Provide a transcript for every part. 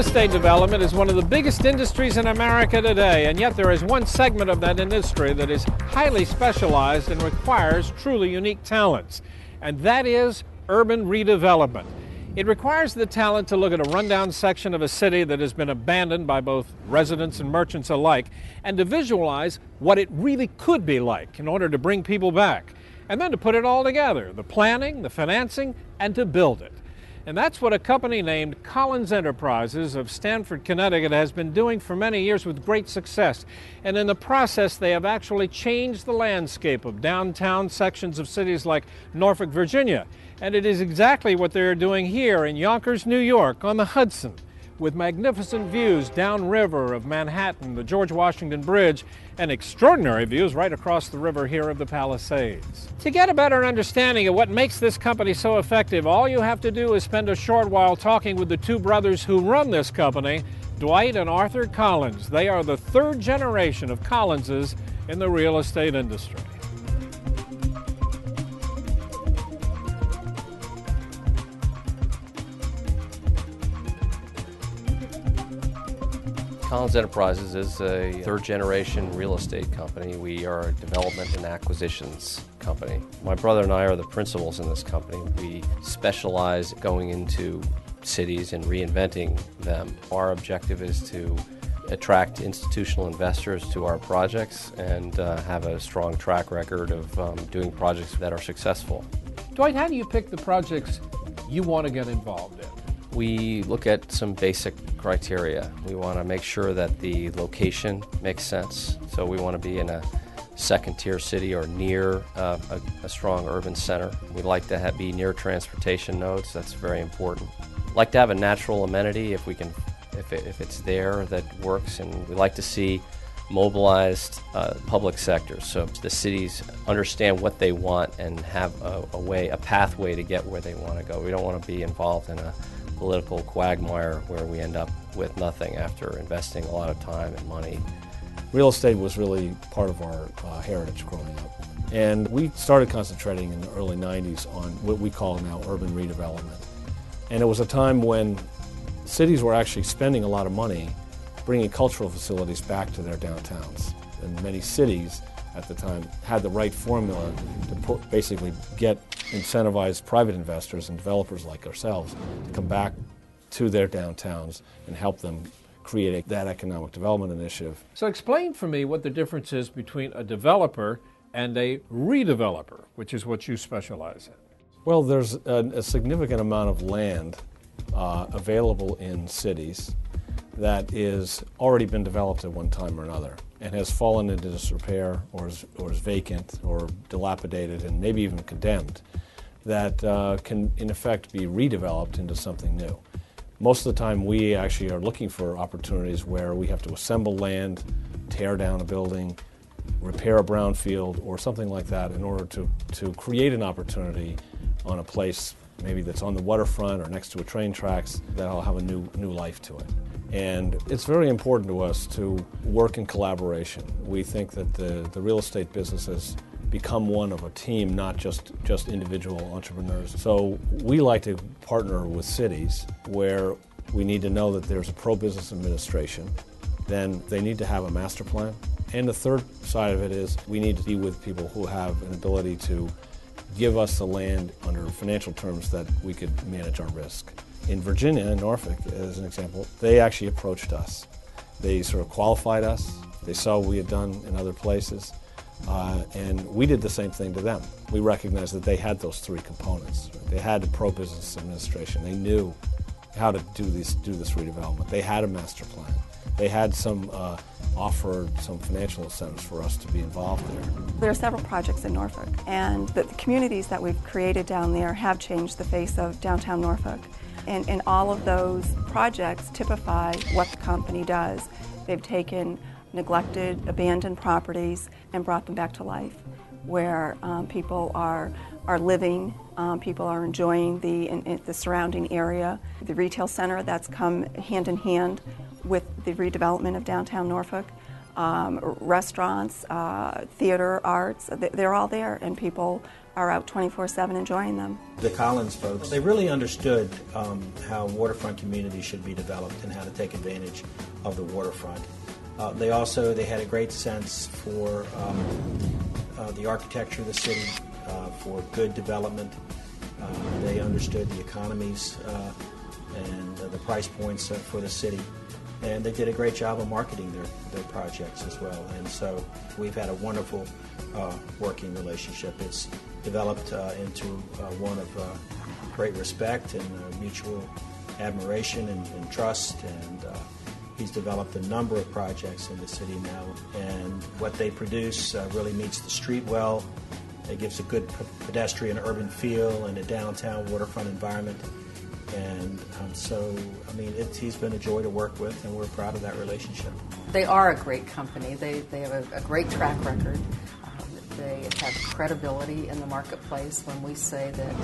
estate development is one of the biggest industries in America today, and yet there is one segment of that industry that is highly specialized and requires truly unique talents, and that is urban redevelopment. It requires the talent to look at a rundown section of a city that has been abandoned by both residents and merchants alike, and to visualize what it really could be like in order to bring people back, and then to put it all together, the planning, the financing, and to build it. And that's what a company named Collins Enterprises of Stamford, Connecticut has been doing for many years with great success. And in the process, they have actually changed the landscape of downtown sections of cities like Norfolk, Virginia. And it is exactly what they're doing here in Yonkers, New York, on the Hudson, with magnificent views downriver of Manhattan, the George Washington Bridge, and extraordinary views right across the river here of the Palisades. To get a better understanding of what makes this company so effective, all you have to do is spend a short while talking with the two brothers who run this company, Dwight and Arthur Collins. They are the third generation of Collinses in the real estate industry. Collins Enterprises is a third-generation real estate company. We are a development and acquisitions company. My brother and I are the principals in this company. We specialize going into cities and reinventing them. Our objective is to attract institutional investors to our projects and have a strong track record of doing projects that are successful. Dwight, how do you pick the projects you want to get involved in? We look at some basic criteria. We want to make sure that the location makes sense. So we want to be in a second-tier city or near a strong urban center. We like to be near transportation nodes. That's very important. Like to have a natural amenity if it's there that works, and we like to see mobilized public sectors. So the cities understand what they want and have a pathway to get where they want to go. We don't want to be involved in a political quagmire where we end up with nothing after investing a lot of time and money. Real estate was really part of our heritage growing up. And we started concentrating in the early 90s on what we call now urban redevelopment. And it was a time when cities were actually spending a lot of money bringing cultural facilities back to their downtowns. And many cities at the time had the right formula to basically get incentivized private investors and developers like ourselves to come back to their downtowns and help them create that economic development initiative. So explain for me what the difference is between a developer and a redeveloper, which is what you specialize in. Well, there's a significant amount of land available in cities that is already been developed at one time or another and has fallen into disrepair or is vacant or dilapidated and maybe even condemned, that can in effect be redeveloped into something new. Most of the time we actually are looking for opportunities where we have to assemble land, tear down a building, repair a brownfield or something like that in order to create an opportunity on a place maybe that's on the waterfront or next to a train tracks that'll have a new life to it. And it's very important to us to work in collaboration. We think that the real estate business has become one of a team, not just individual entrepreneurs. So we like to partner with cities where we need to know that there's a pro-business administration. Then they need to have a master plan. And the third side of it is we need to be with people who have an ability to give us the land under financial terms that we could manage our risk. In Virginia, Norfolk, as an example, they actually approached us. They sort of qualified us. They saw what we had done in other places, and we did the same thing to them. We recognized that they had those three components. They had the pro-business administration. They knew how to do this redevelopment. They had a master plan. They had offered some financial incentives for us to be involved there. There are several projects in Norfolk, and the communities that we've created down there have changed the face of downtown Norfolk. And all of those projects typify what the company does. They've taken neglected, abandoned properties and brought them back to life, where people are living, people are enjoying the surrounding area. The retail center that's come hand in hand with the redevelopment of downtown Norfolk. restaurants, theater, arts. They're all there, and people are out 24/7 enjoying them. The Collins folks, they really understood how waterfront communities should be developed and how to take advantage of the waterfront. They had a great sense for the architecture of the city, for good development. They understood the economies and the price points for the city. And they did a great job of marketing their projects as well. And so we've had a wonderful working relationship. It's developed into one of great respect and mutual admiration and trust. And he's developed a number of projects in the city now. And what they produce really meets the street well. It gives a good pedestrian urban feel and a downtown waterfront environment. And he's been a joy to work with, and we're proud of that relationship. They are a great company. They have a great track record. They have credibility in the marketplace. When we say that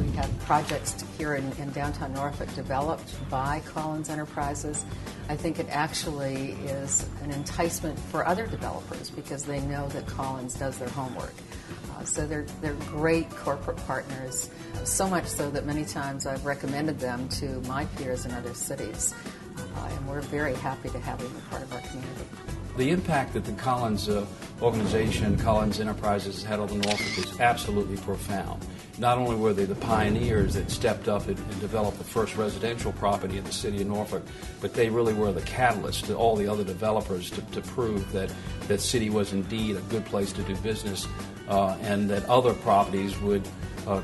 we have projects here in downtown Norfolk developed by Collins Enterprises, I think it actually is an enticement for other developers because they know that Collins does their homework. So they're great corporate partners, so much so that many times I've recommended them to my peers in other cities, and we're very happy to have them as part of our community. The impact that the Collins organization, Collins Enterprises, had on Norfolk is absolutely profound. Not only were they the pioneers that stepped up and developed the first residential property in the city of Norfolk, but they really were the catalyst to all the other developers to prove that that city was indeed a good place to do business, and that other properties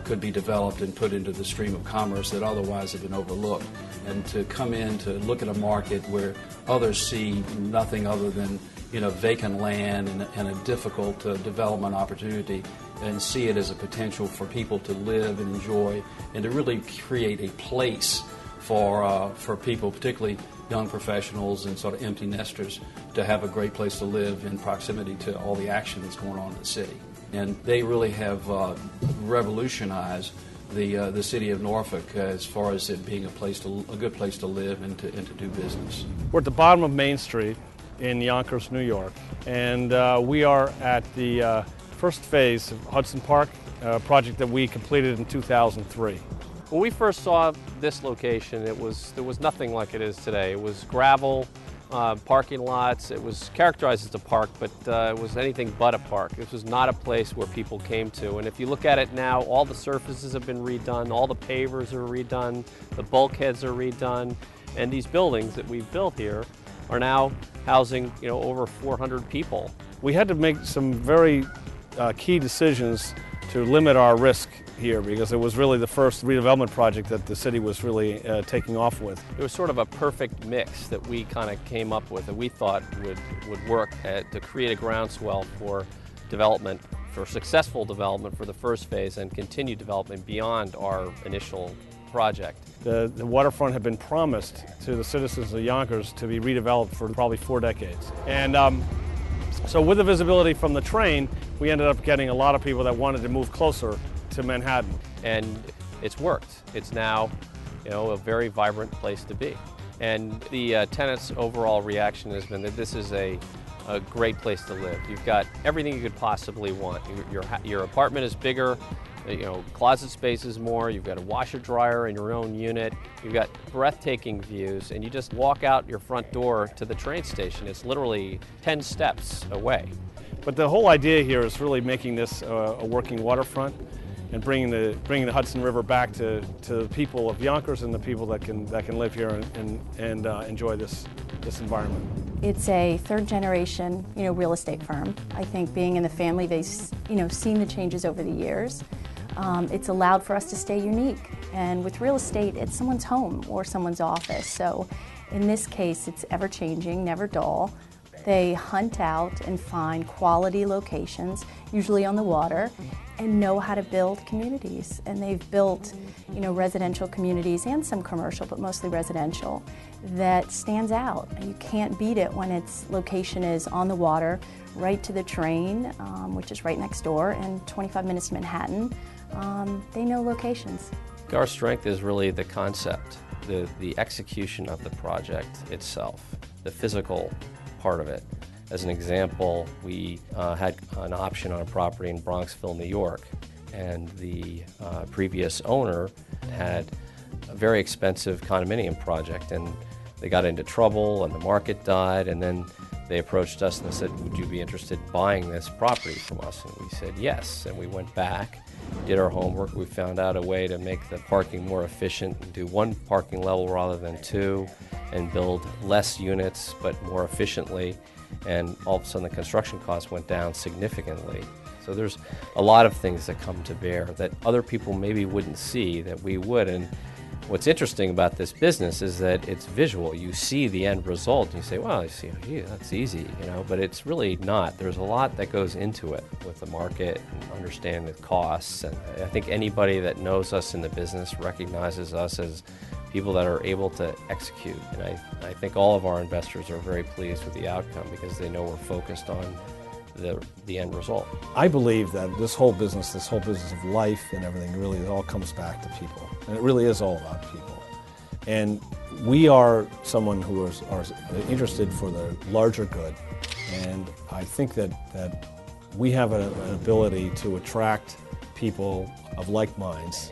could be developed and put into the stream of commerce that otherwise have been overlooked. And to come in to look at a market where others see nothing other than vacant land and a difficult development opportunity, and see it as a potential for people to live and enjoy, and to really create a place for people, particularly young professionals and sort of empty nesters, to have a great place to live in proximity to all the action that's going on in the city. And they really have revolutionized the city of Norfolk as far as it being a good place to live and to do business. We're at the bottom of Main Street in Yonkers, New York, and we are at the first phase of Hudson Park, a project that we completed in 2003. When we first saw this location, there was nothing like it is today. It was gravel, parking lots. It was characterized as a park, but it was anything but a park. This was not a place where people came to. And if you look at it now, all the surfaces have been redone, all the pavers are redone, the bulkheads are redone, and these buildings that we've built here are now housing over 400 people. We had to make some very key decisions to limit our risk here, because it was really the first redevelopment project that the city was really taking off with. It was sort of a perfect mix that we kind of came up with that we thought would work to create a groundswell for development, for successful development for the first phase and continued development beyond our initial project. The waterfront had been promised to the citizens of Yonkers to be redeveloped for probably 4 decades. And so with the visibility from the train, we ended up getting a lot of people that wanted to move closer to Manhattan. And it's worked. It's now, a very vibrant place to be. And the tenants' overall reaction has been that this is a great place to live. You've got everything you could possibly want. Your apartment is bigger, closet space is more, you've got a washer dryer in your own unit, you've got breathtaking views, and you just walk out your front door to the train station. It's literally 10 steps away. But the whole idea here is really making this a working waterfront and bringing the Hudson River back to the people of Yonkers and the people that can live here and enjoy this environment. It's a third generation, real estate firm. I think being in the family, they've, seen the changes over the years. It's allowed for us to stay unique. And with real estate, it's someone's home or someone's office. So in this case, it's ever changing, never dull. They hunt out and find quality locations, usually on the water, and know how to build communities. And they've built, residential communities and some commercial, but mostly residential, that stands out. You can't beat it when its location is on the water, right to the train, which is right next door, and 25 minutes to Manhattan. They know locations. Our strength is really the concept, the execution of the project itself, the physical part of it. As an example, we had an option on a property in Bronxville, New York, and the previous owner had a very expensive condominium project, and they got into trouble and the market died, and then they approached us and they said, would you be interested in buying this property from us? And we said yes, and we went back, did our homework. We found out a way to make the parking more efficient and do one parking level rather than two, and build less units but more efficiently, and all of a sudden the construction costs went down significantly. So there's a lot of things that come to bear that other people maybe wouldn't see that we would. And what's interesting about this business is that it's visual. You see the end result and you say, well, you see, gee, that's easy, but it's really not. There's a lot that goes into it with the market and understanding the costs. And I think anybody that knows us in the business recognizes us as people that are able to execute. And I think all of our investors are very pleased with the outcome because they know we're focused on the end result. I believe that this whole business of life and everything, really, it all comes back to people. And it really is all about people. And we are someone who are interested for the larger good. And I think that we have an ability to attract people of like minds.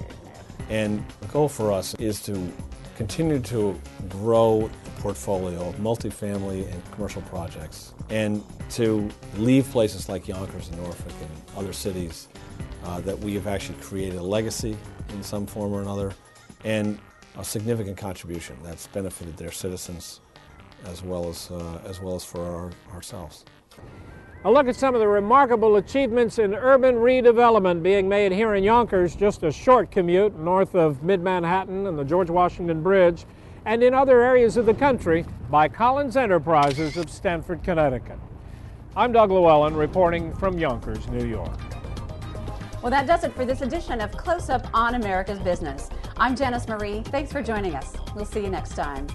And the goal for us is to continue to grow the portfolio of multifamily and commercial projects, and to leave places like Yonkers and Norfolk and other cities that we have actually created a legacy in some form or another, and a significant contribution that's benefited their citizens as well as for ourselves. A look at some of the remarkable achievements in urban redevelopment being made here in Yonkers, just a short commute north of Mid-Manhattan and the George Washington Bridge, and in other areas of the country by Collins Enterprises of Stamford, Connecticut. I'm Doug Llewellyn reporting from Yonkers, New York. Well, that does it for this edition of Close Up on America's Business. I'm Janice Marie. Thanks for joining us. We'll see you next time.